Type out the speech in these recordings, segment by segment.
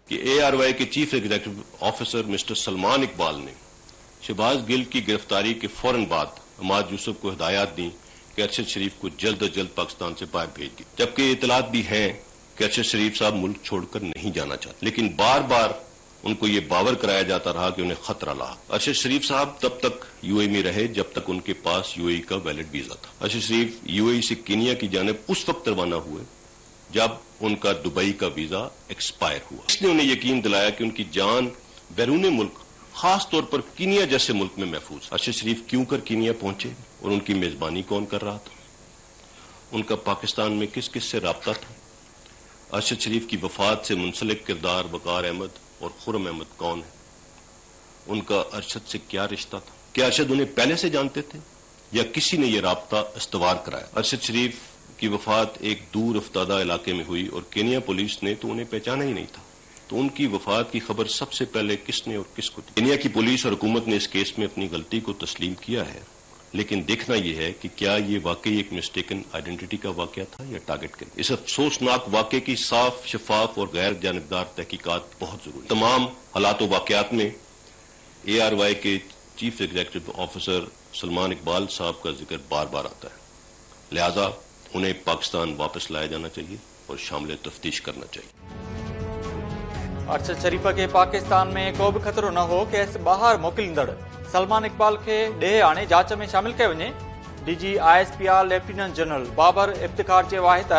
कि ARY के chief executive officer mister Salman Iqbal ने शहबाज गिल की गिरफ्तारी के फौरन बाद अहमद यूसुफ को हिदायत दी कि अरशद शरीफ को जल्द अज जल्द पाकिस्तान से बाहर भेज दी, जबकि इतलात भी हैं कि अरशद शरीफ साहब मुल्क छोड़कर नहीं जाना चाहते, लेकिन बार बार उनको ये बावर कराया जाता रहा कि उन्हें खतरा रहा। अरशद शरीफ साहब तब तक UAE में रहे जब तक उनके पास UAE का वैलिड वीजा था। अरशद शरीफ UAE से केनिया की जानिब उस वक्त रवाना हुए जब उनका दुबई का वीजा एक्सपायर हुआ। इसने उन्हें यकीन दिलाया कि उनकी जान बैरून मुल्क, खास तौर पर कीनिया जैसे मुल्क में महफूज। अरशद शरीफ क्यों कर कीनिया पहुंचे और उनकी मेजबानी कौन कर रहा था? उनका पाकिस्तान में किस किस से राब्ता था? अरशद शरीफ की वफात से मुंसलिक किरदार वकार अहमद और खुर्रम अहमद कौन है? उनका अरशद से क्या रिश्ता था? क्या अरशद उन्हें पहले से जानते थे या किसी ने यह राब्ता इस्तवार कराया? अरशद शरीफ की वफात एक दूर अफ्तादा इलाके में हुई और केनिया पुलिस ने तो उन्हें पहचाना ही नहीं था, तो उनकी वफात की खबर सबसे पहले किसने और किसको दी? केनिया की पुलिस और हुकूमत ने इस केस में अपनी गलती को तस्लीम किया है, लेकिन देखना यह है कि क्या ये वाकई एक मिस्टेकन आइडेंटिटी का वाकया था या टारगेट के। इस अफसोसनाक वाकये की साफ, शफाफ और गैर जानिबदार तहकीकात बहुत जरूरी। तमाम हालात व वाकयात में ARY के chief executive officer Salman Iqbal साहब का जिक्र बार बार आता है, लिहाजा उन्हें पाकिस्तान वापस लाया जाना चाहिए और शामिल तफ्तीश करना चाहिए। अरशद शरीफ के पाकिस्तान में को भी खतरो न हो केस बाहर मोकिलींदड़ सलमान इकबाल के ॾे आणे जांच में शामिल कयो वञे। DG ISPR लेफ्टिनेंट जनरल बाबर इफ्तिखार चयो आहे त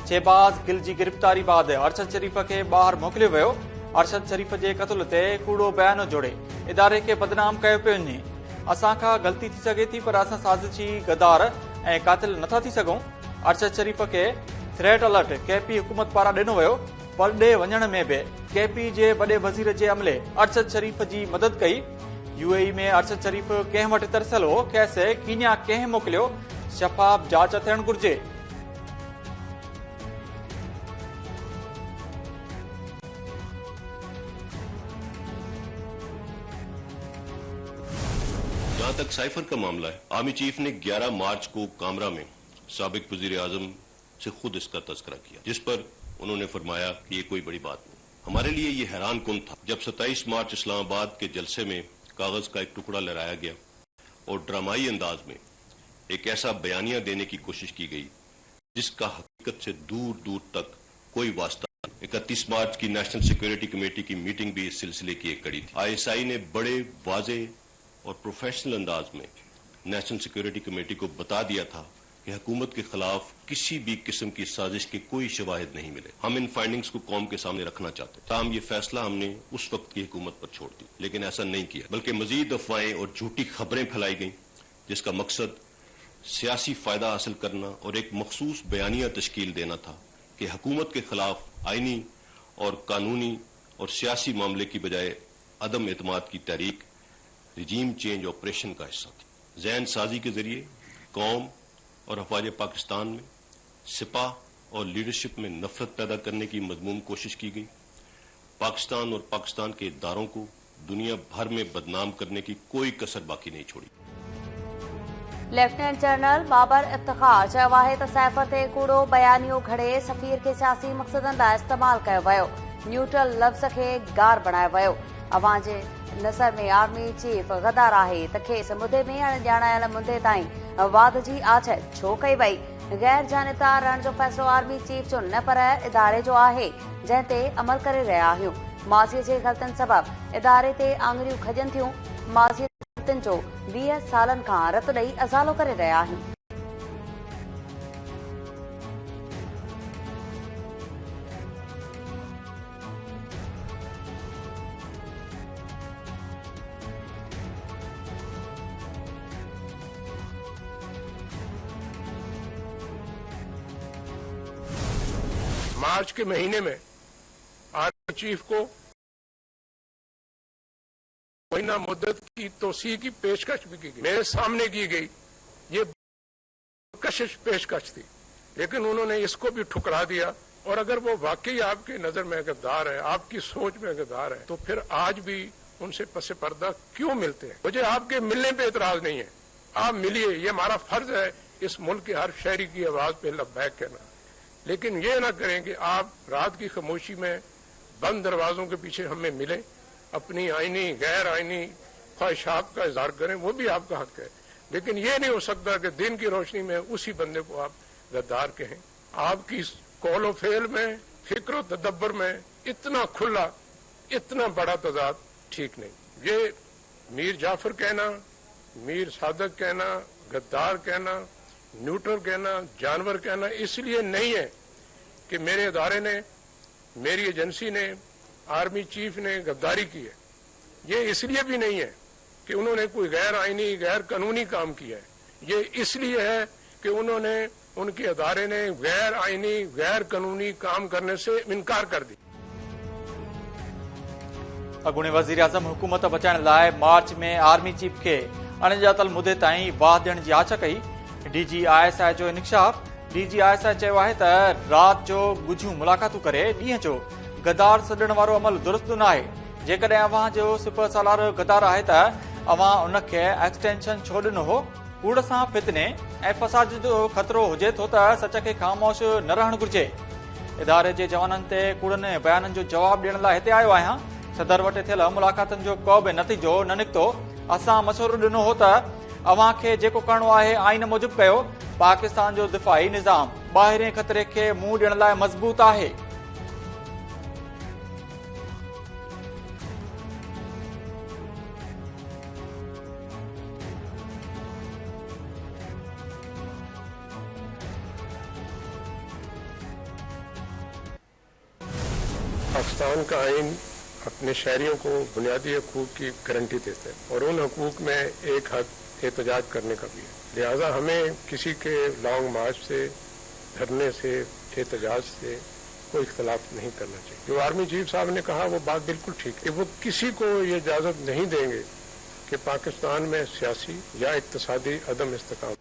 शहबाज गिल जी गिरफ़्तारी बाद अरशद शरीफ के बाहर मोकिलियो वियो। अरशद शरीफ जे क़त्ल ते कूड़ो बयान जोड़े इदारे के बदनाम कयो पियो वञे। असां खां ग़लती थी सघे थी पर असां साज़िशी गद्दार ऐं कातिल नथा थी सघूं। अरशद शरीफ के थ्रेट अलर्ट KP हुकूमत पारां ॾिनो वियो। परॾे वञण में भी KP जे वॾे वज़ीर जे अमले अरशद शरीफ जी मदद कई। UAE में अरशद शरीफ कंहिं वटि तरसियल हो, कैसे कीनिया कंहिं मोकिलियो, शफ़ाफ़ जांच थियणु घुर्जे। जहां तक साइफर का मामला है, आर्मी चीफ ने 11 मार्च को कामरा में साबिक वजीर आजम से खुद इसका तज़किरा किया, जिस पर उन्होंने फरमाया कि ये कोई बड़ी बात नहीं। हमारे लिए ये हैरान कुन था जब 27 मार्च इस्लामाबाद के जलसे में कागज का एक टुकड़ा लहराया गया और ड्रामाई अंदाज में एक ऐसा बयानिया देने की कोशिश की गई जिसका हकीकत से दूर दूर तक कोई वास्ता नहीं। 31 मार्च की नेशनल सिक्योरिटी कमेटी की मीटिंग भी इस सिलसिले की एक कड़ी थी। ISI ने बड़े वाजे और प्रोफेशनल अंदाज में नेशनल सिक्योरिटी कमेटी को बता दिया था कि हुकूमत के खिलाफ किसी भी किस्म की साजिश के कोई शवाहिद नहीं मिले। हम इन फाइंडिंग्स को कौम के सामने रखना चाहते। ताहम ये फैसला हमने उस वक्त की हुकूमत पर छोड़ दी, लेकिन ऐसा नहीं किया, बल्कि मजीद अफवाहें और झूठी खबरें फैलाई गईं जिसका मकसद सियासी फायदा हासिल करना और एक मखसूस बयानिया तश्कील देना था कि हुकूमत के खिलाफ आईनी और कानूनी और सियासी मामले की बजाय अदम एतमाद की तहरीक रिजीम चेंज ऑपरेशन का हिस्सा थी। जहन साजी के जरिए कौम और अफवाज पाकिस्तान में सिपाह और लीडरशिप में नफरत पैदा करने की मजमूम कोशिश की गई। पाकिस्तान और पाकिस्तान के इदारों को दुनिया भर में बदनाम करने की कोई कसर बाकी नहीं छोड़ी। लेफ्टिनेंट जनरल बाबर इफ्तिखार चयो आहे त साइफर ते कूड़ो बयानियो घड़े सफ़ीर खे सियासी मक़सदनि लाइ इस्तेमाल कयो वियो। न्यूट्रल लफ़्ज़ खे गार बणायो वियो। अवां जे नसर में आर्मी चीफ गद्दार आहे त खेसि मुदे में अणॼाणायल मुदे ताईं वाद जी आछ छो कई वई। गैर जानिबदार रहण जो फ़ैसिलो आर्मी चीफ जो न पर इदारे जो आहे जंहिं ते अमल करे रहिया आहियूं। माज़ीअ जे ग़लतियुनि सबबि इदारे ते आङुरियूं खॼनि थियूं। माज़ीअ जे ग़लतियुनि जो 20 सालनि खां रत ॾेई अज़ालो करे रहिया आहियूं। मार्च के महीने में आर्मी चीफ को महीना मुद्दत की तोसी की पेशकश भी की गई, मेरे सामने की गई। ये कशिश पेशकश थी, लेकिन उन्होंने इसको भी ठुकरा दिया। और अगर वो वाकई आपकी नजर में गद्दार है, आपकी सोच में गद्दार है, तो फिर आज भी उनसे पसे पर्दा क्यों मिलते हैं? मुझे आपके मिलने पे एतराज नहीं है, आप मिलिए, ये हमारा फर्ज है इस मुल्क के हर शहरी की आवाज पे लब्बैक कहना। लेकिन ये ना करें कि आप रात की खामोशी में बंद दरवाजों के पीछे हमें मिले, अपनी आईनी गैर आईनी ख्वाहिशात का इजहार करें, वो भी आपका हक है। लेकिन ये नहीं हो सकता कि दिन की रोशनी में उसी बंदे को आप गद्दार कहें। आपकी कौलो फेल में, फिक्र तदब्बर में इतना खुला, इतना बड़ा तजाद ठीक नहीं। ये मीर जाफर कहना, मीर सादक कहना, गद्दार कहना, न्यूट्रल कहना, जानवर कहना इसलिए नहीं है कि मेरे इदारे ने, मेरी एजेंसी ने, आर्मी चीफ ने गद्दारी की है। ये इसलिए भी नहीं है कि उन्होंने कोई गैर आईनी, गैर कानूनी काम किया है। ये इसलिए है कि उन्होंने, उनके अदारे ने गैर आईनी, गैर कानूनी काम करने से इनकार कर दी। अॻूणे वज़ीर आज़म हुकूमत बचाइण लाइ मार्च में आर्मी चीफ खे अणॼातल मुदे ताईं वाह ॾियण जी आछ कई। DGISI जो इंकशाफ। DGISI चयो आहे त राति जो ॻुझियूं मुलाक़ातूं करे ॾींहं जो गद्दार सॾण वारो अमल दुरुस्त न आहे। जेकॾहिं अव्हां जो सिपह सालार गद्दार आहे त अव्हां उनखे एक्सटेंशन छो ॾिनो हो? कूड़ सां फितने ऐं फसाद जो ख़तरो हुजे थो त सच खे ख़ामोश न रहणु घुर्जे। इदारे जे जवाननि ते कूड़नि बयाननि जो जवाब ॾियण लाइ हिते आयो आहियां। सदर वटि थियल मुलाक़ातनि जो को बि नतीजो न निकितो। असां मशवरो ॾिनो हो त अव्हां खे जेको करणो आहे आइन मूजिब कयो। पाकिस्तान जो दिफ़ाई निज़ाम ॿाहिरें ख़तरे खे मुंहुं ॾियण लाइ मज़बूत आहे। पाकिस्तान का आइन अपने शहरियों को बुनियादी हकूक की गारंटी देते हैं और उन हकूक में एक हक एहतजाज करने का भी है। लिहाजा हमें किसी के लॉन्ग मार्च से, धरने से, एहतजाज से कोई इख्तलाफ नहीं करना चाहिए। जो आर्मी चीफ साहब ने कहा वो बात बिल्कुल ठीक है। वो किसी को ये इजाजत नहीं देंगे कि पाकिस्तान में सियासी या इक्तिसादी अदम इस्तेकाम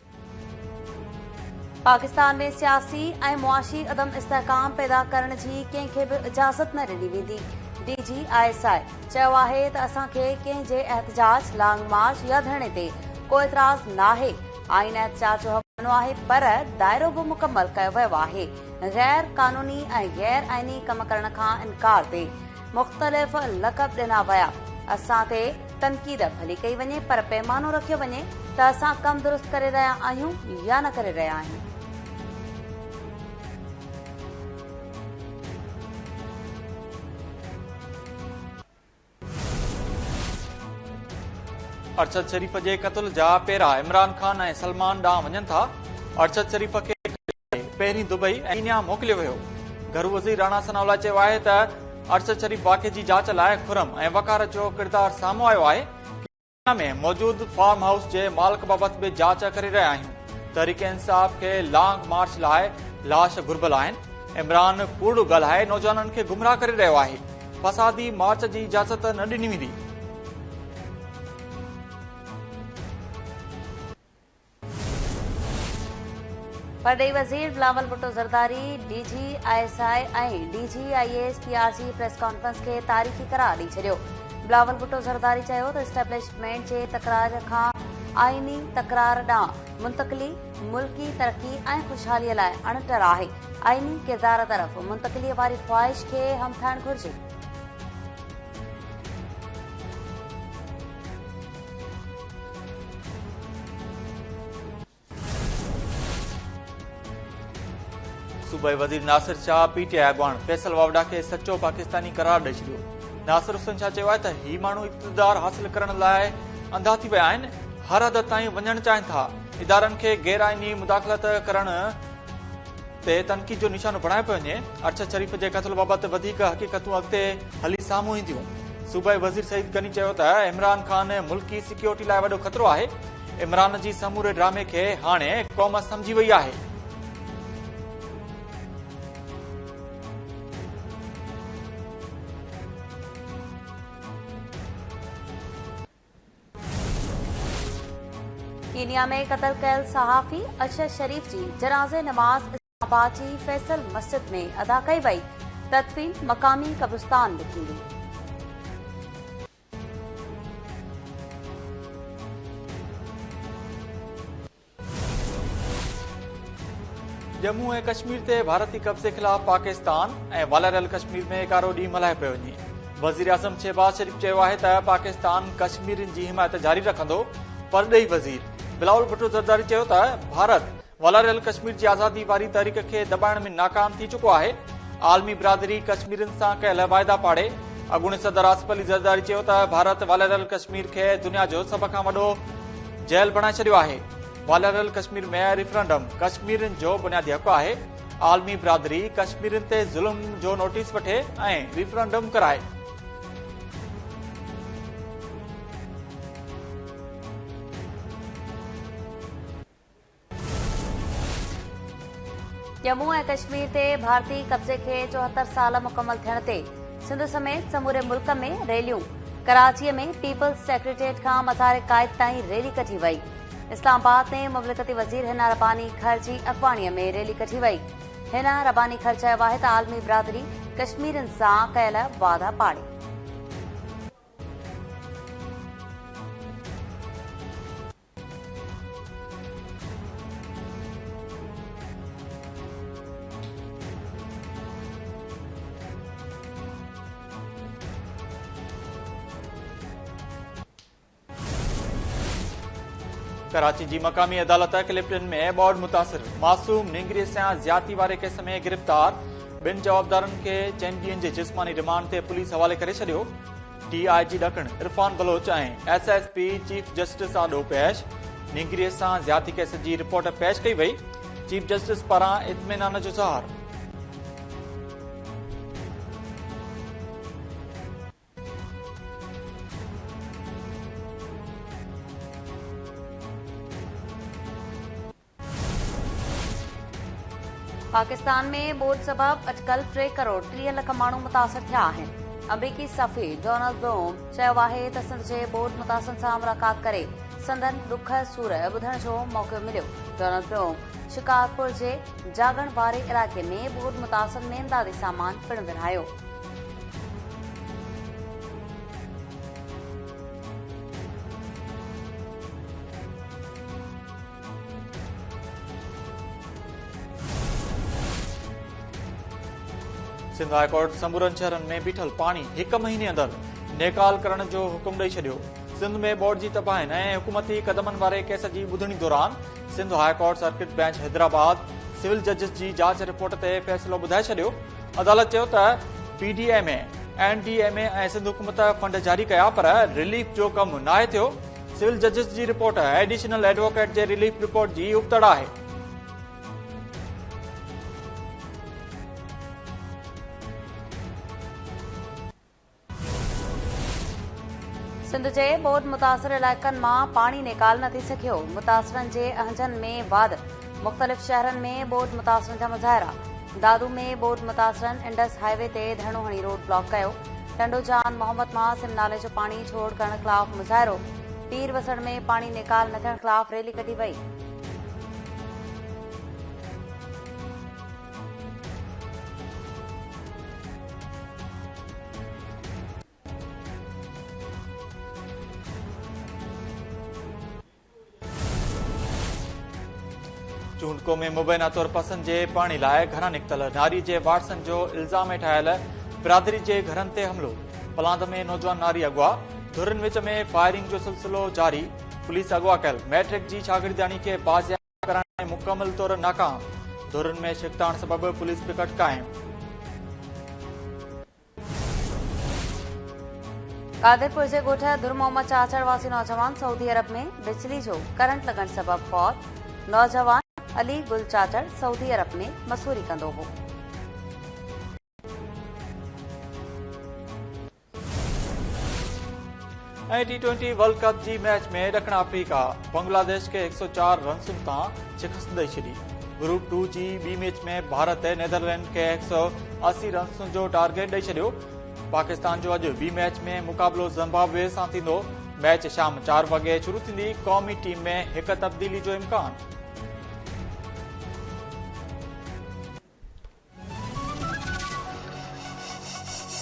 पाकिस्तान में सियासी ऐं मुआशी अदम इस्तेहकाम पैदा करण जी कंहिंखे बि इजाज़त न ॾिनी वेंदी। DGISI चयो आहे त असांखे कंहिं जे एहतजाज, लॉन्ग मार्च या धरणे ते को एतिराज़ नाहे। आइन एहतजाज जो हक़ ॾिनो आहे पर दाइरो बि मुकमल कयो वियो आहे। गैर कानूनी ऐं गैर आइनी कम करण खां इनकार ते मुख़्तलिफ़ लक़ब ॾिना विया। असां ते तनक़ीद भली कई वञे पर पैमानो रखियो वञे त असां कम दुरुस्त करे रहिया आहियूं या न करे रहिया आहियूं। अरशद शरीफ जे क़त्ल जा पेरा इमरान खान ऐं सलमान ॾांहुं वञनि था। अरशद शरीफ खे पहिरीं दुबई ऐं कीनिया मोकिलियो वियो। घरू वज़ीर राणा सनाउल्लाह चयो आहे त अरशद शरीफ वाक़े जी जांच लाइ खुरम ऐं वकालत जो किरदारु साम्हूं आयो आहे। कीनिया में मौजूद फार्म हाउस जे मालिक बाबति बि जांच करे रहिया आहियूं। तहरीक इंसाफ़ खे लॉन्ग मार्च लाइ लाश घुर्बल आहिनि। इमरान कूड़ ॻाल्हाए नौजवाननि खे गुमराह करे रहियो आहे। फसादी मार्च जी इजाज़त न ॾिनी वेंदी। परॾेही वज़ीर बिलावल भुट्टो ज़रदारी DGISI ऐं DGIASPR जी प्रेस कॉन्फ्रेंस खे तारीख़ी करार ॾेई छॾियो। बिलावल भुट्टो ज़रदारी चयो त इस्टेब्लिशमेंट जे तकरार खां आइनी तकरार ॾांहुं मुंतक़िली मुल्की तरक़ी ऐं ख़ुशहालीअ लाइ अणटर आहे। आइनी किरदार तरफ़ मुंतक़िलीअ वारी ख़्वाहिश खे हम थियणु घुर्जे। सूबाई वज़ीर नासिर शाह PTI अॻवान फैसल वावड़ा खे सचो पाकिस्तानी करार ॾेई छॾियो। नासिर हुसैन शाह चयो आहे त ही माण्हू इक़्तिदार हासिल करण लाइ अंधा थी विया आहिनि, हर हद ताईं वञणु चाहिनि था। इदारनि खे गैर आइनी मुदाख़लत करण ते तनक़ीद जो निशानो बणाए पियो वञे। अरशद शरीफ जे क़त्ल बाबति वधीक हक़ीक़तूं अॻिते हली साम्हूं ईंदियूं। सूबाई वज़ीर सईद गनी चयो त इमरान खान मुल्की सिक्योरिटी लाइ वॾो ख़तरो आहे। इमरान जी समूरे ड्रामे खे हाणे क़ौम सम्झी वई आहे। कीनिया में क़त्ल कयल सहाफ़ी अरशद शरीफ जी जनाज़े नमाज़ इस्लामाबाद जी फैसल मस्जिद में अदा कई वई। तदफीन मक़ामी कब्रिस्तान में थींदी। जम्मू ऐं कश्मीर ते भारती कब्ज़े ख़िलाफ़ पाकिस्तान ऐं वालारियल कश्मीर में एकारो ॾींहुं मल्हाए पियो वञे। वज़ीर आज़म शहबाज शरीफ़ चयो आहे त पाकिस्तान कश्मीरियुनि जी हिमायत जारी रखंदो, पर ॾेई वज़ीर बिलावल भुट्टो ज़रदारी चयो त भारत वालारियल कश्मीर जी आज़ादी वारी तहरीक खे दॿाइण में नाकाम थी चुको आहे। आलमी बिरादरी कश्मीरियुनि सां कयल वाइदा पाड़े अॻूणे सदर आसिफ अली ज़रदारी चयो त भारत वालारियल कश्मीर खे दुनिया जो सभ खां वॾो जेल बणाए छॾियो आहे। वालारियल कश्मीर में रेफरेंडम कश्मीरियुनि जो बुनियादी हक़ आहे। आलमी बिरादरी कश्मीरियुनि ते ज़ुल्म जो नोटिस वठे ऐं रेफरेंडम कराए। जम्मू ऐं कश्मीर ते भारतीय कब्ज़े खे 74 साल मुकमल थियण ते सिंध समेत समूरे मुल्क में रैलियूं। कराचीअ में पीपल्स सेक्रेटेरिएट खां मज़ार क़ाइद ताईं रैली कढी वई। इस्लामाबाद में मुमलिकती वज़ीर हिना रबानी खर जी अॻवाणीअ में रैली कढी वई। हिना रबानी खर चयो आहे त आलमी बिरादरी कश्मीरियुनि सां कयल वादा पाड़े। कराची जी मकामी अदालत क्लिप्टन में बॉड मुतासिर मासूम निंगरी सां ज्यादती वारे केस में गिरफ़्तार ॿिनि जवाबदारनि खे चैंपियन जे जिस्मानी रिमांड ते पुलिस हवाले करे छॾियो। DIG ॾखण इरफान बलोच ऐं SSP चीफ जस्टिस आॾो पेश। निंगरी सां ज्यादती केस जी रिपोर्ट पेश कई वई। चीफ जस्टिस पारां इत्मीनान जो इज़हार। पाकिस्तान में ॿोॾ सबबि अटिकल 3 करोड़ 30 लख माण्हू मुतासिर थिया आहिनि। अमरीकी सफ़ीर डोनाल्ड ब्लूम चयो आहे त सिंध जे ॿोॾ मुतासिरनि सां मुलाक़ात करे संदन ॾुख सूर ॿुधण जो मौक़ो मिलियो। डोनाल्ड ब्लूम शिकारपुर जे जागण वारे इलाइक़े में ॿोॾ मुतासिर में इमदादी सामान पिणु विरहायो। सिंध हाई कोर्ट समूरनि शहरनि में बीठल पाणी 1 महीने अंदर नेकाल करण जो हुकुम ॾेई छॾियो। सिंध में बोर्ड जी तबाहिन ऐं हुकूमती कदमनि वारे केस जी ॿुधणी दौरान Sindh high court circuit bench Hyderabad civil जजिस जी जांच रिपोर्ट ते फ़ैसिलो ॿुधाए छॾियो। अदालत चयो त PDMA NDMA ऐं सिंध हुकूमत फंड जारी कया, पर रिलीफ जो कमु नाहे थियो। सिविल जजिस जी रिपोर्ट एडिशनल एडवोकेट जे रिलीफ रिपोर्ट जी उबतड़ आहे। सिंध जे ॿोॾ मुतासिर इलाइक़नि मां पाणी निकाल न थी सघियो। मुतासिरनि जे अहंजनि में वाध मुख़्तलिफ़ शहरनि में ॿोॾ मुतासिरनि जा मुज़ाहिरा। दादू में ॿोॾ मुतासिरनि इंडस हाईवे ते धरणो हणी रोड ब्लॉक कयो। टंडो जान मोहम्मद मां सिम नाले जो पाणी छोड़ करण ख़िलाफ़ मुज़ाहिरो। पीर वसण में पाणी निकाल न थियण ख़िलाफ़ रैली कढी वई। चूंडको में मुबैना तौर पसंद जे पाणी लाइ घरां निकितल नारी जे वारसनि जो इल्ज़ाम ठाहियल बिरादरी जे घरनि ते हमिलो। पलांद में नौजवान नारी अगवा। धुरनि विच में फायरिंग जो सिलसिलो जारी। पुलिस अगवा कयल मैट्रिक जी शागिर्दानी खे बाज़ियाब करण में मुकमल तौर नाकाम। धुरनि में शिकताण सबबि पुलिस पिकट क़ाइम। कादिरपुर जे ॻोठ दुर मोहम्मद चाचड़ वासी नौजवान सऊदी अरब में बिजली जो करंट लॻण सबबि फौत। नौजवान अली गुल चाचड़ सऊदी अरब में मसूरी कंदो हो। T20 वर्ल्ड कप जी मैच में ॾखण अफ्रीका बांग्लादेश खे 104 रन्सुनि तां शिकस्त ॾेई छॾी। ग्रुप 2 जी ॿी मैच में भारत नेदरलैंड खे 180 रन्सुनि जो टारगेट ॾेई छॾियो। पाकिस्तान जो अॼु ॿी मैच में मुक़ाबलो ज़िम्बाब्वे सां थींदो। मैच शाम 4 वॻे शुरू थींदी। क़ौमी टीम में हिक तब्दीली जो इम्कान।